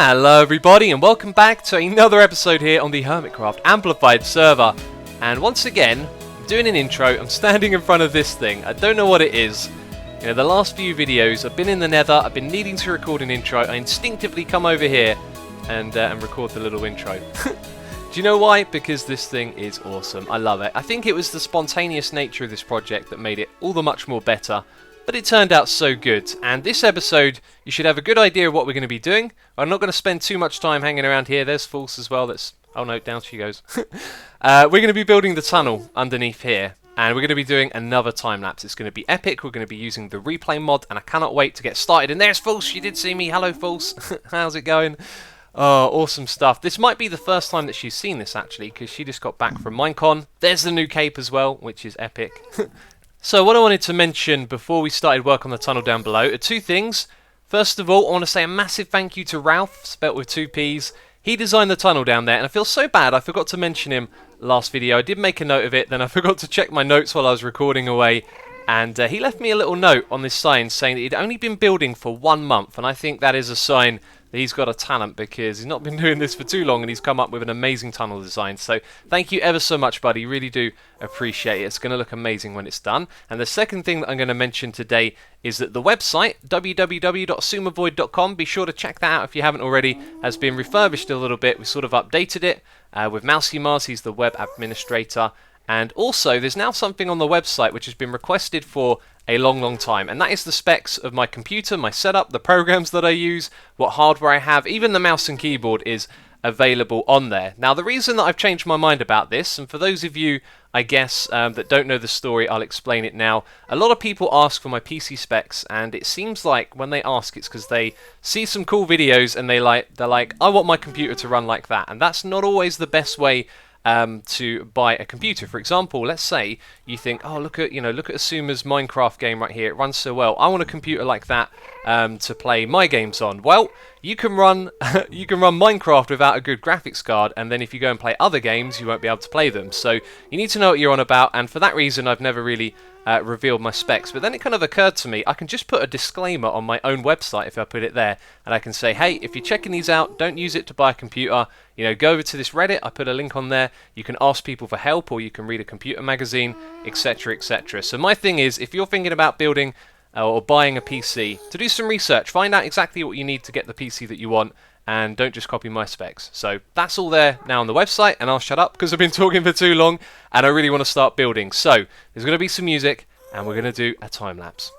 Hello everybody and welcome back to another episode here on the Hermitcraft Amplified server. And once again, I'm doing an intro. I'm standing in front of this thing. I don't know what it is. You know, the last few videos I've been in the nether, I've been needing to record an intro. I instinctively come over here and record the little intro. Do you know why? Because this thing is awesome. I love it. I think it was the spontaneous nature of this project that made it all the much more better. But it turned out so good, and this episode you should have a good idea of what we're going to be doing. I'm not going to spend too much time hanging around here. There's False as well. Oh no, down she goes. We're going to be building the tunnel underneath here, and we're going to be doing another time lapse. It's going to be epic. We're going to be using the replay mod, and I cannot wait to get started. And there's False. You did see me. Hello, False. How's it going? Oh, awesome stuff. This might be the first time that she's seen this actually, because she just got back from Minecon. There's the new cape as well, which is epic. So what I wanted to mention before we started work on the tunnel down below are two things. First of all, I want to say a massive thank you to Ralph, spelt with two P's. He designed the tunnel down there, and I feel so bad I forgot to mention him last video. I did make a note of it, then I forgot to check my notes while I was recording away. And he left me a little note on this sign saying that he'd only been building for 1 month, and I think that is a sign that he's got a talent because he's not been doing this for too long and he's come up with an amazing tunnel design. So thank you ever so much, buddy. Really do appreciate it. It's going to look amazing when it's done. And the second thing that I'm going to mention today is that the website, www.xisumavoid.com, be sure to check that out if you haven't already, has been refurbished a little bit. We sort of updated it with Mousy Mars. He's the web administrator. And also, there's now something on the website which has been requested for a long time, and that is the specs of my computer, my setup, the programs that I use, what hardware I have, even the mouse and keyboard is available on there. Now, the reason that I've changed my mind about this, and for those of you, I guess, that don't know the story, I'll explain it now. A lot of people ask for my PC specs, and it seems like when they ask, it's because they see some cool videos and they're like, I want my computer to run like that, and that's not always the best way to buy a computer. For example, let's say you think, oh, look at Asuma's Minecraft game right here, it runs so well, I want a computer like that to play my games on. Well, you can run Minecraft without a good graphics card, and then if you go and play other games you won't be able to play them. So you need to know what you're on about, and for that reason I've never really revealed my specs. But then it kind of occurred to me, I can just put a disclaimer on my own website if I put it there, and I can say, hey, if you're checking these out, don't use it to buy a computer. You know, go over to this Reddit, I put a link on there, you can ask people for help, or you can read a computer magazine, etc, etc. So my thing is, if you're thinking about building or buying a PC, to do some research, find out exactly what you need to get the PC that you want, and don't just copy my specs. So that's all there now on the website, and I'll shut up because I've been talking for too long and I really want to start building. So there's going to be some music and we're going to do a time lapse.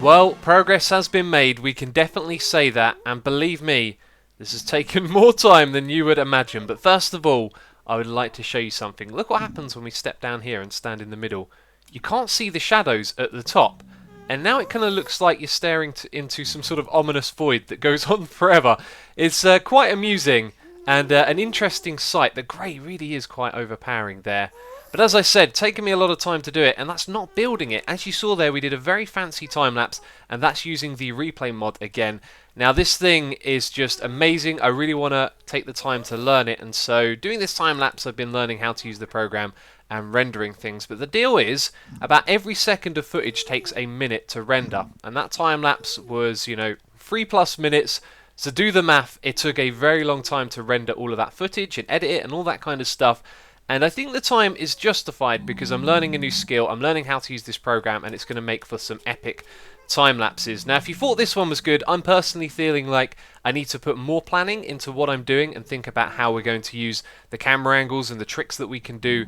Well, progress has been made, we can definitely say that, and believe me, this has taken more time than you would imagine. But first of all, I would like to show you something. Look what happens when we step down here and stand in the middle. You can't see the shadows at the top, and now it kind of looks like you're staring into some sort of ominous void that goes on forever. It's quite amusing and an interesting sight. The grey really is quite overpowering there. But as I said, taken me a lot of time to do it, and that's not building it. As you saw there, we did a very fancy time-lapse, and that's using the replay mod again. Now this thing is just amazing. I really want to take the time to learn it, and so doing this time-lapse I've been learning how to use the program and rendering things. But the deal is, about every second of footage takes a minute to render, and that time-lapse was, 3+ minutes. So do the math, it took a very long time to render all of that footage and edit it and all that kind of stuff. And I think the time is justified because I'm learning a new skill, I'm learning how to use this program, and it's going to make for some epic time lapses. Now if you thought this one was good, I'm personally feeling like I need to put more planning into what I'm doing and think about how we're going to use the camera angles and the tricks that we can do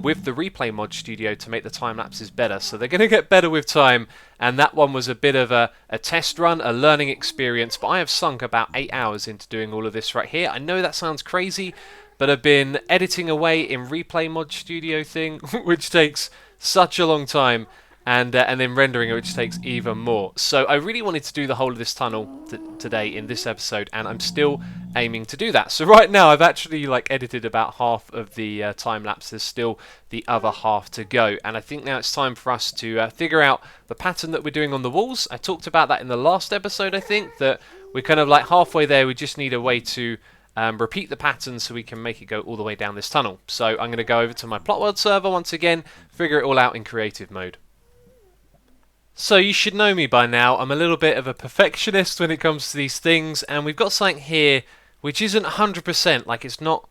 with the replay mod studio to make the time lapses better. So they're going to get better with time, and that one was a bit of a test run, a learning experience, but I have sunk about 8 hours into doing all of this right here. I know that sounds crazy, but I've been editing away in replay mod studio thing, which takes such a long time, and then rendering it, which takes even more. So I really wanted to do the whole of this tunnel today in this episode, and I'm still aiming to do that. So right now I've actually edited about half of the time lapse. There's still the other half to go, and I think now it's time for us to figure out the pattern that we're doing on the walls. I talked about that in the last episode. I think that we're kind of halfway there. We just need a way to repeat the pattern so we can make it go all the way down this tunnel. So I'm going to go over to my plot world server once again, figure it all out in creative mode. So you should know me by now. I'm a little bit of a perfectionist when it comes to these things, and we've got something here which isn't 100%, it's not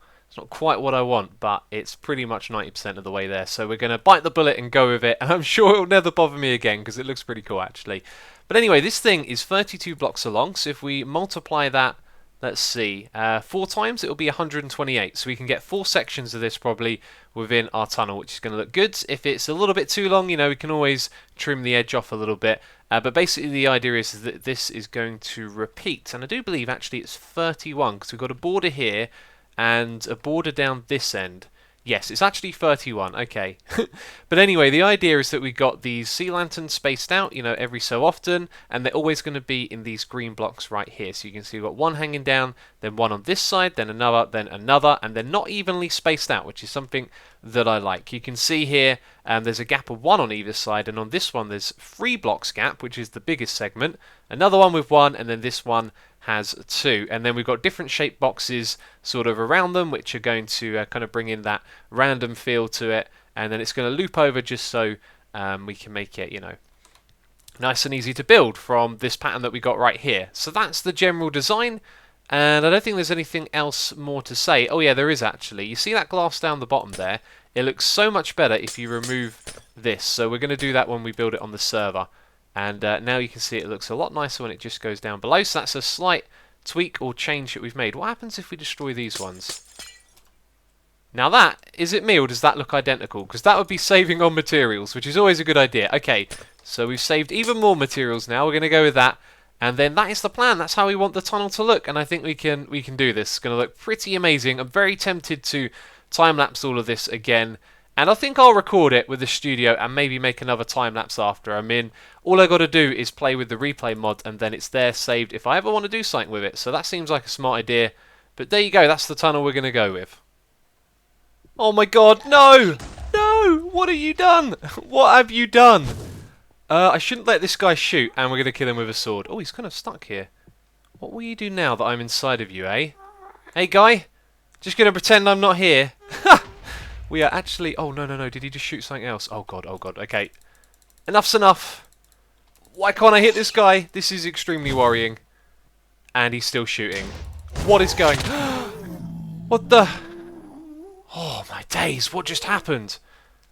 quite what I want, but it's pretty much 90% of the way there. So we're going to bite the bullet and go with it, and I'm sure it'll never bother me again because it looks pretty cool actually. But anyway, this thing is 32 blocks along, so if we multiply that, let's see, 4 times, it'll be 128. So we can get 4 sections of this probably within our tunnel, which is going to look good. If it's a little bit too long, we can always trim the edge off a little bit. But basically the idea is that this is going to repeat. And I do believe actually it's 31, because we've got a border here and a border down this end. Yes, it's actually 31, okay. But anyway, the idea is that we got these sea lanterns spaced out, every so often, and they're always going to be in these green blocks right here. So you can see we've got one hanging down, then one on this side, then another, and they're not evenly spaced out, which is something that I like. You can see here there's a gap of 1 on either side, and on this one there's 3 blocks gap, which is the biggest segment, another one with 1, and then this one has 2, and then we've got different shaped boxes sort of around them, which are going to kind of bring in that random feel to it, and then it's going to loop over just so we can make it, nice and easy to build from this pattern that we got right here. So that's the general design, and I don't think there's anything else more to say. Oh yeah, there is actually. You see that glass down the bottom there? It looks so much better if you remove this, so we're going to do that when we build it on the server. And now you can see it looks a lot nicer when it just goes down below. So that's a slight tweak or change that we've made. What happens if we destroy these ones? Now that, is it me or does that look identical? Because that would be saving on materials, which is always a good idea. Okay, so we've saved even more materials now. We're going to go with that. And then that is the plan. That's how we want the tunnel to look. And I think we can do this. It's going to look pretty amazing. I'm very tempted to time-lapse all of this again. And I think I'll record it with the studio and maybe make another time-lapse after. I mean, all I got to do is play with the replay mod and then it's there saved if I ever want to do something with it. So that seems like a smart idea. But there you go, that's the tunnel we're going to go with. Oh my god, no! No! What have you done? What have you done? I shouldn't let this guy shoot, and we're going to kill him with a sword. Oh, he's kind of stuck here. What will you do now that I'm inside of you, eh? Hey, guy? Just going to pretend I'm not here? Ha! We are actually... Oh, no. Did he just shoot something else? Oh, God. Okay. Enough's enough. Why can't I hit this guy? This is extremely worrying. And he's still shooting. What is going... What the... Oh, my days. What just happened?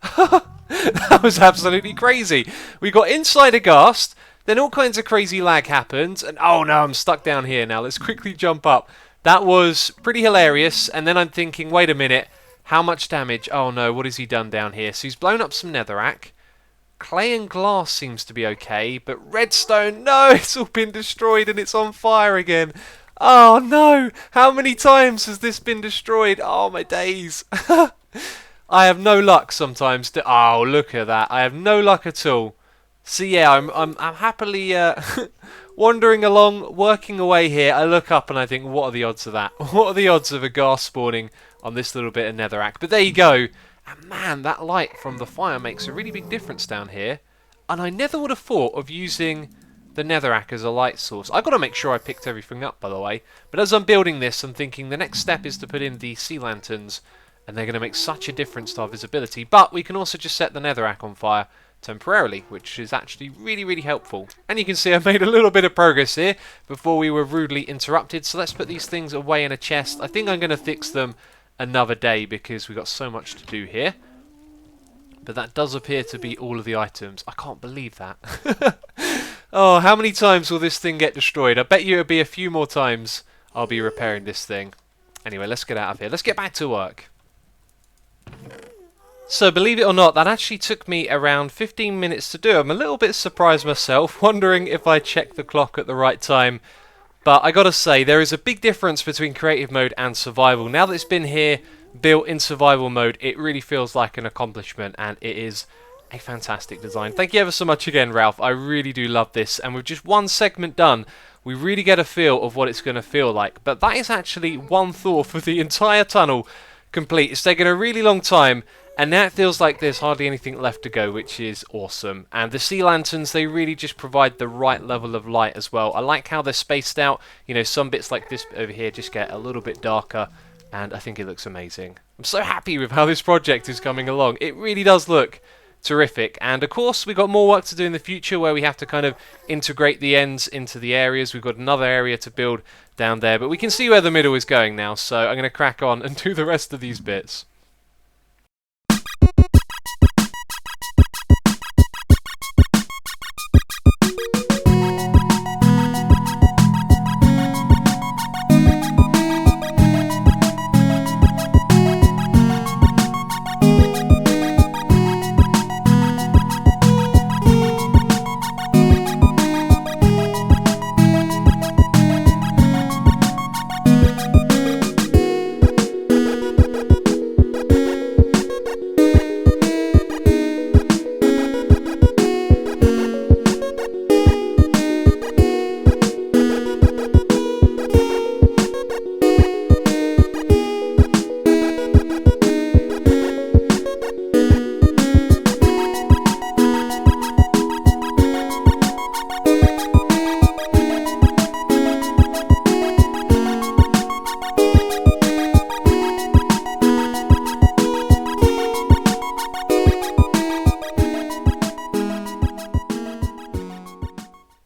That was absolutely crazy. We got inside a ghast. Then all kinds of crazy lag happened. And oh, no, I'm stuck down here now. Let's quickly jump up. That was pretty hilarious. And then I'm thinking, wait a minute. How much damage? Oh no, what has he done down here? So he's blown up some netherrack. Clay and glass seems to be okay, but redstone, no, it's all been destroyed and it's on fire again. Oh no, how many times has this been destroyed? Oh my days. I have no luck sometimes. Oh, look at that. I have no luck at all. So yeah, I'm happily wandering along, working away here. I look up and I think, what are the odds of that? What are the odds of a ghast spawning on this little bit of netherrack? But there you go. And man, that light from the fire makes a really big difference down here. And I never would have thought of using the netherrack as a light source. I've got to make sure I picked everything up, by the way. But as I'm building this, I'm thinking the next step is to put in the sea lanterns. And they're going to make such a difference to our visibility. But we can also just set the netherrack on fire temporarily, which is actually really, really helpful. And you can see I've made a little bit of progress here before we were rudely interrupted. So let's put these things away in a chest. I think I'm going to fix them another day because we've got so much to do here. But that does appear to be all of the items. I can't believe that. Oh, how many times will this thing get destroyed? I bet you it'll be a few more times I'll be repairing this thing. Anyway, let's get out of here. Let's get back to work. So, believe it or not, that actually took me around 15 minutes to do. I'm a little bit surprised myself, wondering if I checked the clock at the right time. But I gotta say, there is a big difference between creative mode and survival. Now that it's been here, built in survival mode, it really feels like an accomplishment, and it is a fantastic design. Thank you ever so much again, Ralph. I really do love this, and with just one segment done, we really get a feel of what it's going to feel like. But that is actually one thought for the entire tunnel complete. It's taken a really long time, and now it feels like there's hardly anything left to go, which is awesome. And the sea lanterns, they really just provide the right level of light as well. I like how they're spaced out. You know, some bits like this over here just get a little bit darker, and I think it looks amazing. I'm so happy with how this project is coming along. It really does look terrific. And of course, we've got more work to do in the future where we have to kind of integrate the ends into the areas. We've got another area to build down there, but we can see where the middle is going now, so I'm going to crack on and do the rest of these bits.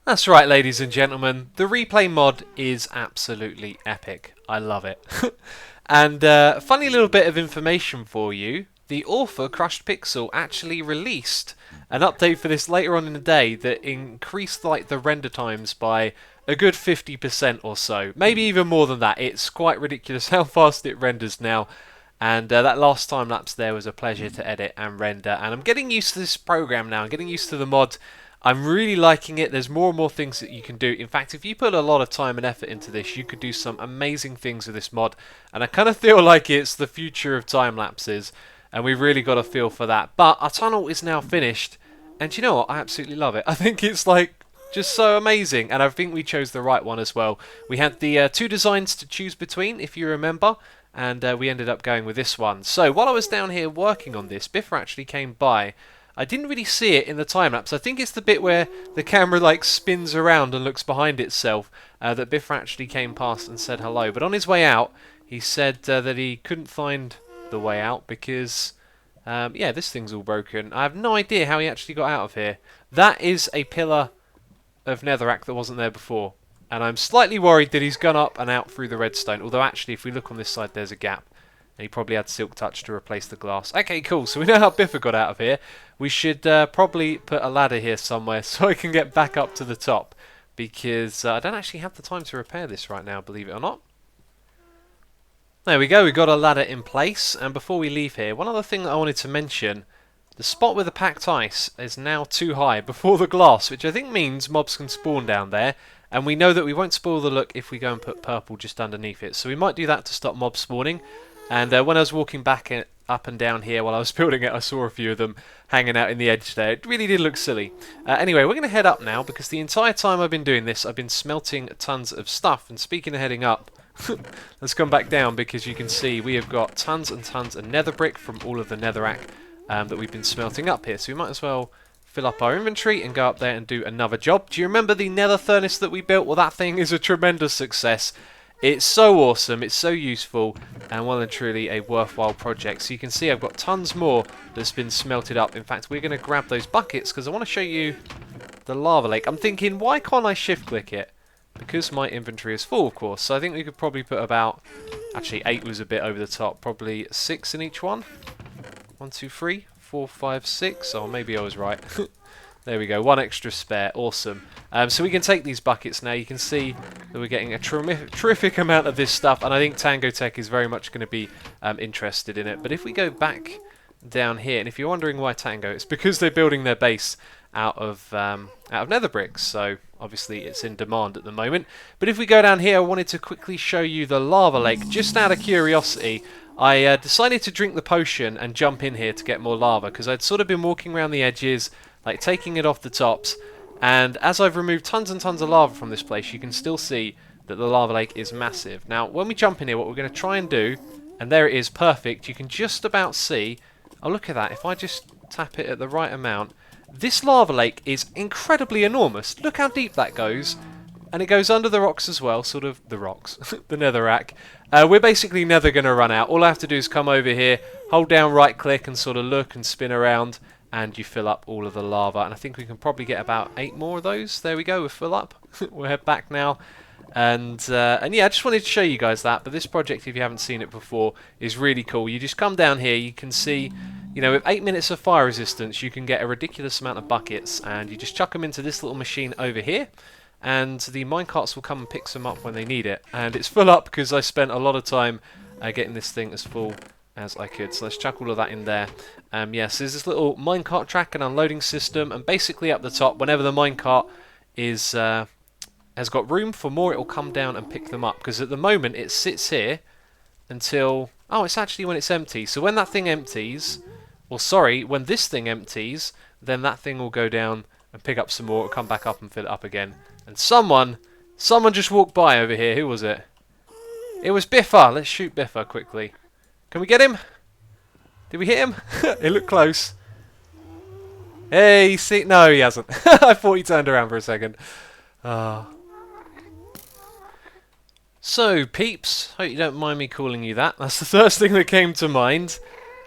That's right, ladies and gentlemen, the replay mod is absolutely epic. I love it. And funny little bit of information for you, the author, Crushed Pixel, actually released an update for this later on in the day that increased like the render times by a good 50% or so. Maybe even more than that. It's quite ridiculous how fast it renders now. And that last time lapse there was a pleasure to edit and render. And I'm getting used to this program now. I'm getting used to the mod. I'm really liking it. There's more and more things that you can do. In fact, if you put a lot of time and effort into this, you could do some amazing things with this mod. And I kind of feel like it's the future of time lapses. And we've really got a feel for that. But our tunnel is now finished. And you know what? I absolutely love it. I think it's like just so amazing. And I think we chose the right one as well. We had the two designs to choose between, if you remember. And we ended up going with this one. So while I was down here working on this, Biffa actually came by. I didn't really see it in the time lapse. I think it's the bit where the camera like spins around and looks behind itself that Biffa actually came past and said hello. But on his way out, he said that he couldn't find the way out because, yeah, this thing's all broken. I have no idea how he actually got out of here. That is a pillar of netherrack that wasn't there before. And I'm slightly worried that he's gone up and out through the redstone. Although actually, if we look on this side, there's a gap. And he probably had Silk Touch to replace the glass. Okay, cool. So we know how Biffa got out of here. We should probably put a ladder here somewhere so I can get back up to the top. Because I don't actually have the time to repair this right now, believe it or not. There we go. We've got a ladder in place. And before we leave here, one other thing that I wanted to mention the spot with the packed ice is now too high before the glass, which I think means mobs can spawn down there. And we know that we won't spoil the look if we go and put purple just underneath it. So we might do that to stop mobs spawning. And when I was walking back up and down here while I was building it, I saw a few of them hanging out in the edge there. It really did look silly. Anyway, we're going to head up now because the entire time I've been doing this, I've been smelting tons of stuff. And speaking of heading up, let's come back down because you can see we have got tons and tons of nether brick from all of the netherrack that we've been smelting up here. So we might as well fill up our inventory and go up there and do another job. Do you remember the nether furnace that we built? Well, that thing is a tremendous success. It's so awesome, it's so useful, and well and truly a worthwhile project. So you can see I've got tons more that's been smelted up. In fact, we're going to grab those buckets because I want to show you the lava lake. I'm thinking, why can't I shift click it? Because my inventory is full, of course. So I think we could probably put about, actually 8 was a bit over the top, probably 6 in each one. 1, 2, 3, 4, 5, 6. Oh, maybe I was right. There we go, 1 extra spare, awesome. So we can take these buckets now. You can see that we're getting a terrific amount of this stuff, and I think Tango Tech is very much going to be interested in it. But if we go back down here, and if you're wondering why Tango, it's because they're building their base out of nether bricks, so obviously it's in demand at the moment. But if we go down here, I wanted to quickly show you the lava lake, just out of curiosity. I decided to drink the potion and jump in here to get more lava, because I'd sort of been walking around the edges, like taking it off the tops, and as I've removed tons and tons of lava from this place, you can still see that the lava lake is massive. Now, when we jump in here, what we're going to try and do, and there it is, perfect, you can just about see, oh look at that, if I just tap it at the right amount, this lava lake is incredibly enormous. Look how deep that goes, and it goes under the rocks as well, sort of the rocks, the netherrack. We're basically never going to run out. All I have to do is come over here, hold down right click and sort of look and spin around, and you fill up all of the lava. And I think we can probably get about 8 more of those. There we go, we're full up. We'll head back now. And yeah, I just wanted to show you guys that. But this project, if you haven't seen it before, is really cool. You just come down here, you can see, you know, with 8 minutes of fire resistance, you can get a ridiculous amount of buckets. And you just chuck them into this little machine over here. And the minecarts will come and pick them up when they need it. And it's full up because I spent a lot of time getting this thing as full as I could. So let's chuck all of that in there. Yes, there's this little minecart track and unloading system, and basically up the top, whenever the minecart is has got room for more, it will come down and pick them up. Because at the moment it sits here until, oh, it's actually when it's empty. So when that thing empties, well, sorry, when this thing empties, then that thing will go down and pick up some more, it'll come back up and fill it up again. And someone just walked by over here. Who was it? It was Biffa. Let's shoot Biffa quickly. Can we get him? Did we hit him? It looked close. Hey, see? No, he hasn't. I thought he turned around for a second. So, peeps, hope you don't mind me calling you that. That's the first thing that came to mind.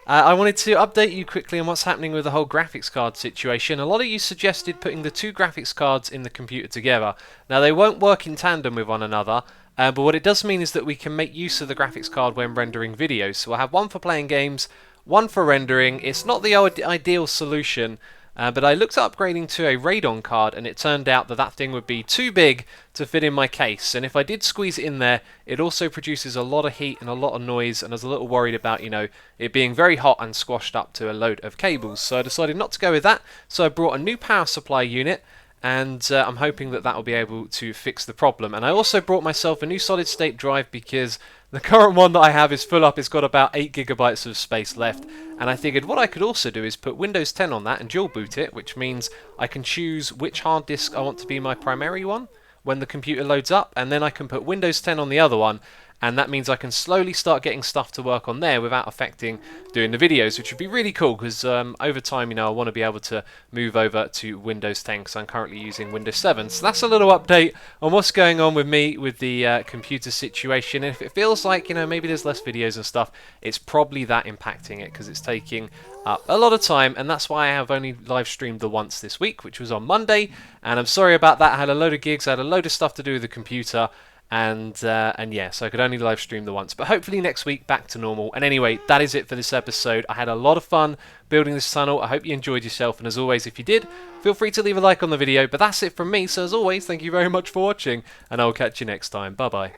I wanted to update you quickly on what's happening with the whole graphics card situation. A lot of you suggested putting the 2 graphics cards in the computer together. Now, they won't work in tandem with one another, but what it does mean is that we can make use of the graphics card when rendering videos. So we'll have one for playing games, one for rendering. It's not the ideal solution, but I looked at upgrading to a Radon card, and it turned out that that thing would be too big to fit in my case. And if I did squeeze it in there, it also produces a lot of heat and a lot of noise, and I was a little worried about, you know, it being very hot and squashed up to a load of cables. So I decided not to go with that. So I brought a new power supply unit, and I'm hoping that that will be able to fix the problem. And I also brought myself a new solid state drive because the current one that I have is full up. It's got about 8 gigabytes of space left, and I figured what I could also do is put Windows 10 on that and dual boot it, which means I can choose which hard disk I want to be my primary one when the computer loads up, and then I can put Windows 10 on the other one, and that means I can slowly start getting stuff to work on there without affecting doing the videos, which would be really cool because over time, you know, I want to be able to move over to Windows 10 because I'm currently using Windows 7. So that's a little update on what's going on with me with the computer situation. And if it feels like, you know, maybe there's less videos and stuff, it's probably that impacting it because it's taking up a lot of time, and that's why I have only live streamed the once this week, which was on Monday. And I'm sorry about that. I had a load of gigs, I had a load of stuff to do with the computer. And yeah, so I could only live stream the once. But hopefully next week, back to normal. And anyway, that is it for this episode. I had a lot of fun building this tunnel. I hope you enjoyed yourself. And as always, if you did, feel free to leave a like on the video. But that's it from me. So as always, thank you very much for watching. And I will catch you next time. Bye-bye.